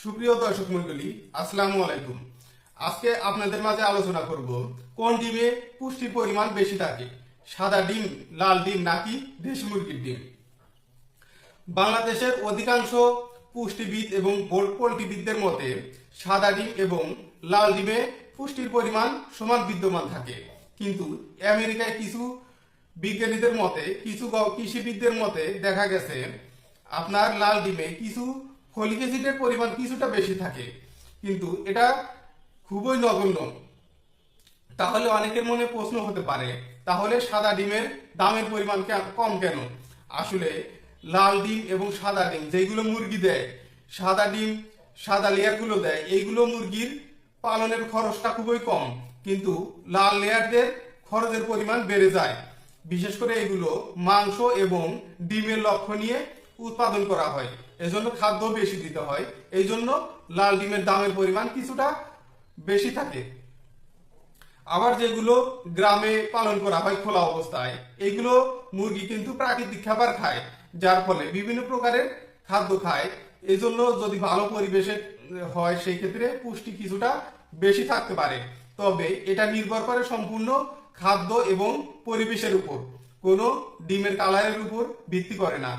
সুপ্রিয় দর্শক মণ্ডলী, আসসালামু আলাইকুম। আজকে আপনাদের মাঝে আলোচনা করব কোন ডিমে পুষ্টির পরিমাণ বেশি থাকে, সাদা ডিম, লাল ডিম নাকি দেশি মুরগির ডিম। বাংলাদেশের অধিকাংশ পুষ্টিবিদ এবং পোল্ট্রিবিদদের মতে সাদা ডিম এবং লাল ডিমে পুষ্টির পরিমাণ সমান বিদ্যমান থাকে, কিন্তু আমেরিকায় কিছু বিজ্ঞানীদের মতে, কিছু কৃষিবিদদের মতে দেখা গেছে আপনার লাল ডিমে কিছু ফলিক অ্যাসিডের পরিমাণ কিছুটা বেশি থাকে, কিন্তু এটা খুবই নগণ্য। তাহলে অনেকের মনে প্রশ্ন হতে পারে, তাহলে সাদা ডিমের দামের পরিমাণ কম কেন? আসলে লাল ডিম এবং সাদা ডিম যেগুলো মুরগি দেয়, সাদা ডিম সাদা লেয়ারগুলো দেয়, এইগুলো মুরগির পালনের খরচটা খুবই কম, কিন্তু লাল লেয়ারদের খরচের পরিমাণ বেড়ে যায়। বিশেষ করে এগুলো মাংস এবং ডিমের লক্ষ্য নিয়ে উৎপাদন করা হয়, এজন্য খাদ্য বেশি দিতে হয়, এই জন্য লাল ডিমের দামের পরিমাণ কিছুটা বেশি থাকে। আবার যেগুলো গ্রামে পালন করা হয় খোলা অবস্থায়, এগুলো মুরগি কিন্তু প্রাকৃতিক খাবার খায়, যার ফলে বিভিন্ন প্রকারের খাদ্য খায়, এজন্য যদি ভালো পরিবেশে হয় সেই ক্ষেত্রে পুষ্টি কিছুটা বেশি থাকতে পারে। তবে এটা নির্ভর করে সম্পূর্ণ খাদ্য এবং পরিবেশের উপর, কোনো ডিমের কালারের উপর ভিত্তি করে না।